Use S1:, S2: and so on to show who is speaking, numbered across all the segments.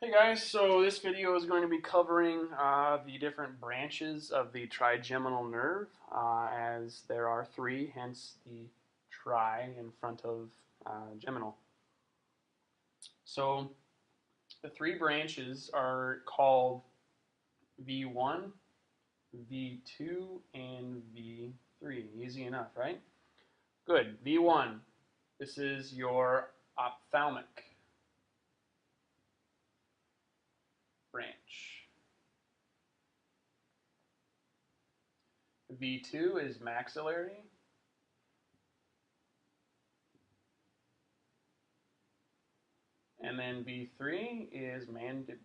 S1: Hey guys, so this video is going to be covering the different branches of the trigeminal nerve, as there are three, hence the tri in front of geminal. So the three branches are called V1, V2, and V3. Easy enough, right? Good. V1, this is your ophthalmic branch. V2 is maxillary. And then V3 is mandibular.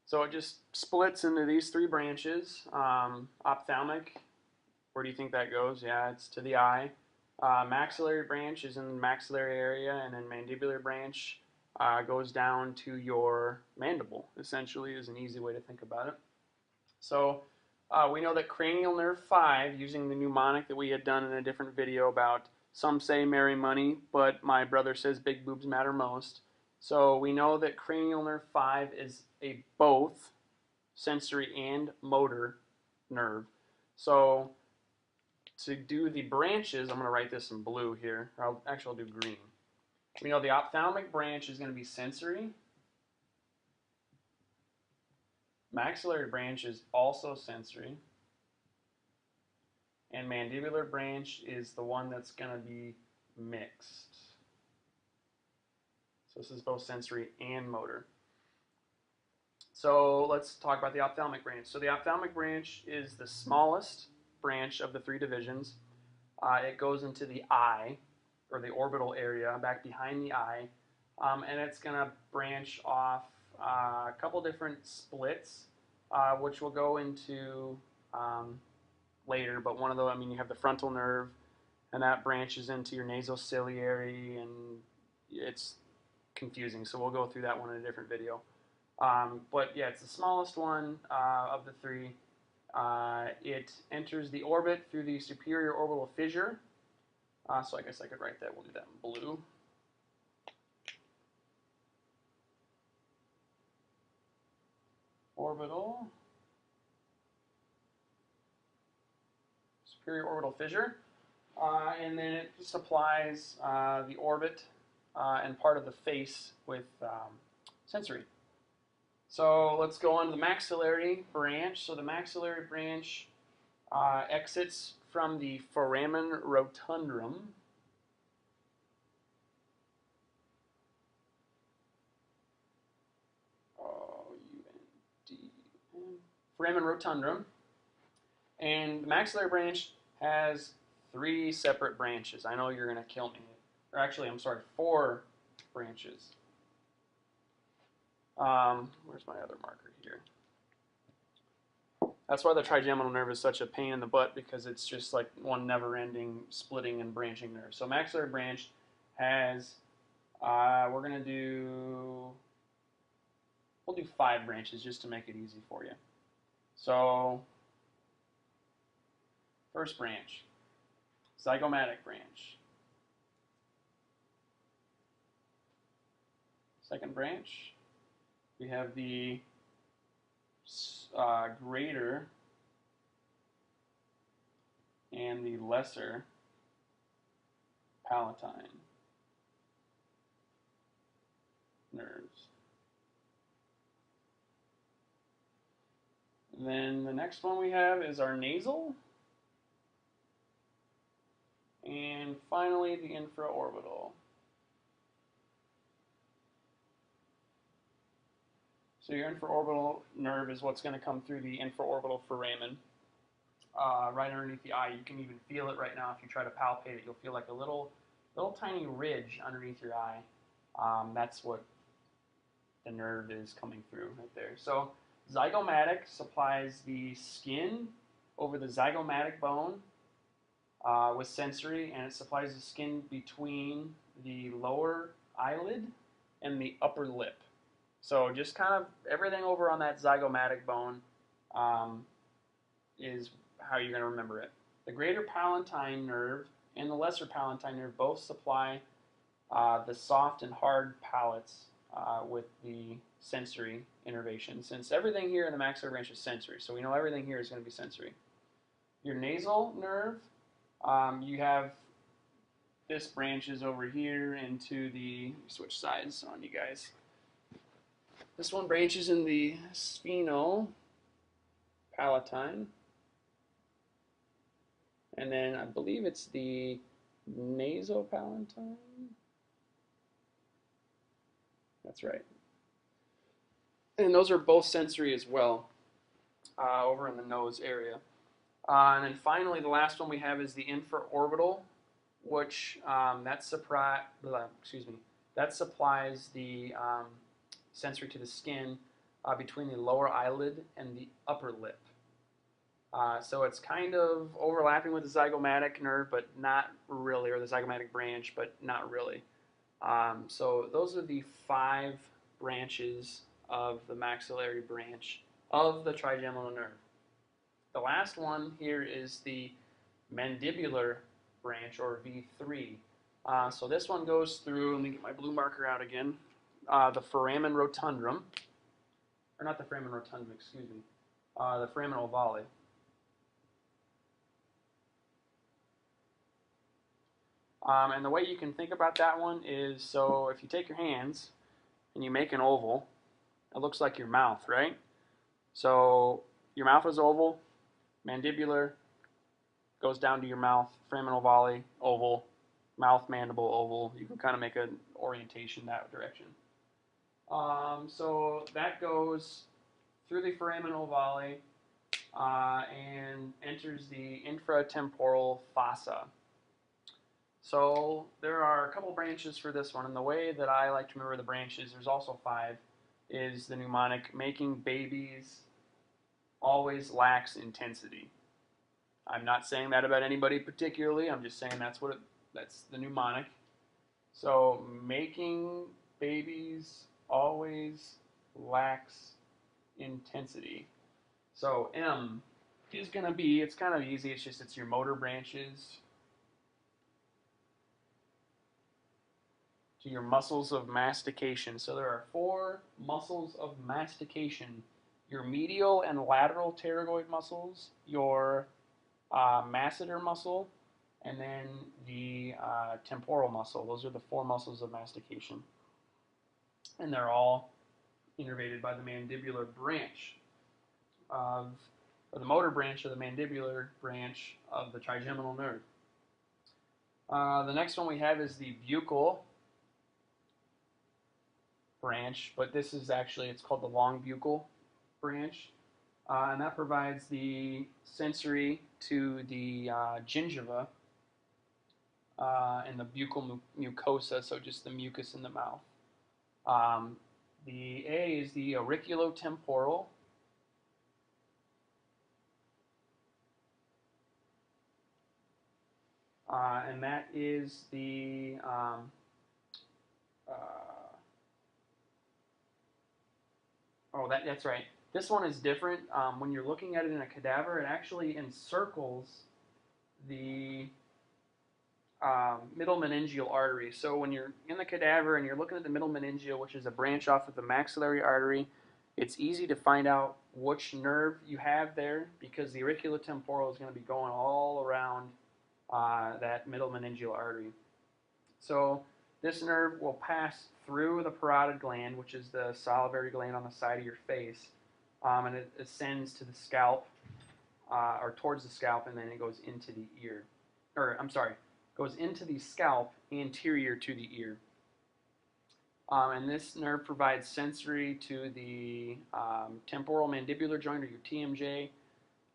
S1: So it just splits into these three branches. Ophthalmic, where do you think that goes? Yeah, it's to the eye. Maxillary branch is in the maxillary area, and then mandibular branch goes down to your mandible, essentially, is an easy way to think about it. So we know that cranial nerve 5, using the mnemonic that we had done in a different video about some say marry money, but my brother says big boobs matter most. So we know that cranial nerve 5 is a both sensory and motor nerve. So to do the branches, I'm going to write this in blue here. Or I'll do green. We know the ophthalmic branch is going to be sensory. Maxillary branch is also sensory. And mandibular branch is the one that's going to be mixed. So this is both sensory and motor. So let's talk about the ophthalmic branch. So the ophthalmic branch is the smallest branch of the three divisions. It goes into the eye, or the orbital area, back behind the eye, and it's going to branch off a couple different splits, which we'll go into later. But one of those, you have the frontal nerve, and that branches into your nasociliary, and it's confusing, so we'll go through that one in a different video. But yeah, it's the smallest one of the three. It enters the orbit through the superior orbital fissure. So I guess I could write that. We'll do that in blue. Orbital. Superior orbital fissure. And then it supplies the orbit and part of the face with sensory. So let's go on to the maxillary branch. So the maxillary branch exits from the foramen rotundum. Foramen rotundum. And the maxillary branch has three separate branches. I know you're going to kill me. Or actually, I'm sorry, 4 branches. Where's my other marker here? That's why the trigeminal nerve is such a pain in the butt, because it's just like one never-ending splitting and branching nerve. So maxillary branch has, we'll do 5 branches just to make it easy for you. So first branch, zygomatic branch. Second branch, we have the greater and the lesser palatine nerves. And then the next one we have is our nasal. And finally, the infraorbital. So your infraorbital nerve is what's going to come through the infraorbital foramen, right underneath the eye. You can even feel it right now if you try to palpate it. You'll feel like a little tiny ridge underneath your eye. That's what the nerve is coming through right there. So zygomatic supplies the skin over the zygomatic bone with sensory, and it supplies the skin between the lower eyelid and the upper lip. So just kind of everything over on that zygomatic bone is how you're going to remember it. The greater palatine nerve and the lesser palatine nerve both supply the soft and hard palates with the sensory innervation. Since everything here in the maxillary branch is sensory, so we know everything here is going to be sensory. Your nasal nerve, you have this branches over here into the, switch sides on you guys. This one branches in the sphenopalatine, and then I believe it's the nasopalatine. That's right. And those are both sensory as well, over in the nose area. And then finally, the last one we have is the infraorbital, which that supplies the sensory to the skin between the lower eyelid and the upper lip. So it's kind of overlapping with the zygomatic nerve, but not really, or the zygomatic branch, but not really. So those are the 5 branches of the maxillary branch of the trigeminal nerve. The last one here is the mandibular branch, or V3. So this one goes through, let me get my blue marker out again, the foramen rotundum, or not the foramen rotundum, excuse me, the foramen ovale. And the way you can think about that one is, so if you take your hands and you make an oval, it looks like your mouth, right? So your mouth is oval, mandibular goes down to your mouth, foramen ovale, oval, mouth, mandible, oval. You can kind of make an orientation that direction. So that goes through the foramen ovale and enters the infratemporal fossa. So there are a couple branches for this one, and the way that I like to remember the branches, there's also 5, is the mnemonic: making babies always lacks intensity. I'm not saying that about anybody particularly, I'm just saying that's the mnemonic. So making babies always lacks intensity. So M is going to be, it's kind of easy, it's your motor branches to your muscles of mastication. So there are 4 muscles of mastication: your medial and lateral pterygoid muscles, your masseter muscle, and then the temporal muscle. Those are the 4 muscles of mastication. And they're all innervated by the mandibular branch or the motor branch of the mandibular branch of the trigeminal nerve. The next one we have is the buccal branch, but this is actually, it's called the long buccal branch. And that provides the sensory to the gingiva and the buccal mucosa, so just the mucus in the mouth. The A is the auriculotemporal. And that is the that's right. This one is different. When you're looking at it in a cadaver, it actually encircles the middle meningeal artery. So when you're in the cadaver and you're looking at the middle meningeal, which is a branch off of the maxillary artery, it's easy to find out which nerve you have there, because the auriculotemporal is going to be going all around that middle meningeal artery. So this nerve will pass through the parotid gland, which is the salivary gland on the side of your face, and it ascends to the scalp, or towards the scalp, and then it goes into the ear. Goes into the scalp anterior to the ear. And this nerve provides sensory to the temporal mandibular joint, or your TMJ,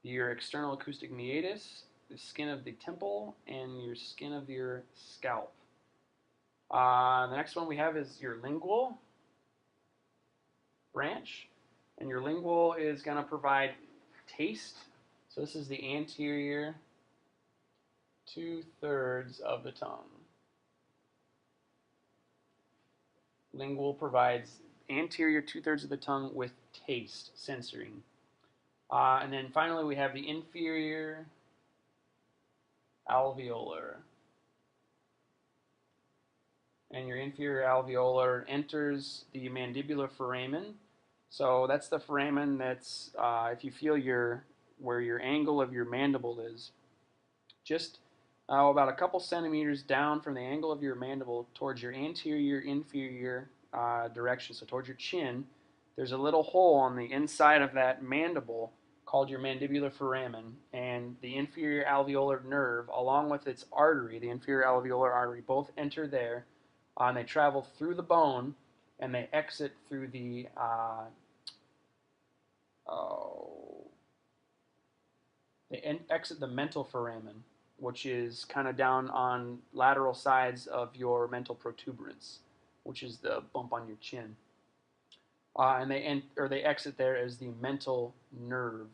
S1: your external acoustic meatus, the skin of the temple, and your skin of your scalp. The next one we have is your lingual branch, and your lingual is going to provide taste. So this is the anterior 2/3 of the tongue. Lingual provides anterior 2/3 of the tongue with taste, sensory. And then finally we have the inferior alveolar. and your inferior alveolar enters the mandibular foramen. So that's the foramen that's, if you feel where your angle of your mandible is, just about a couple centimeters down from the angle of your mandible towards your anterior inferior direction, so towards your chin, there's a little hole on the inside of that mandible called your mandibular foramen, and the inferior alveolar nerve, along with its artery, the inferior alveolar artery, both enter there, and they travel through the bone, and they exit through the oh, they exit the mental foramen, which is kind of down on lateral sides of your mental protuberance, which is the bump on your chin. And they exit there as the mental nerve.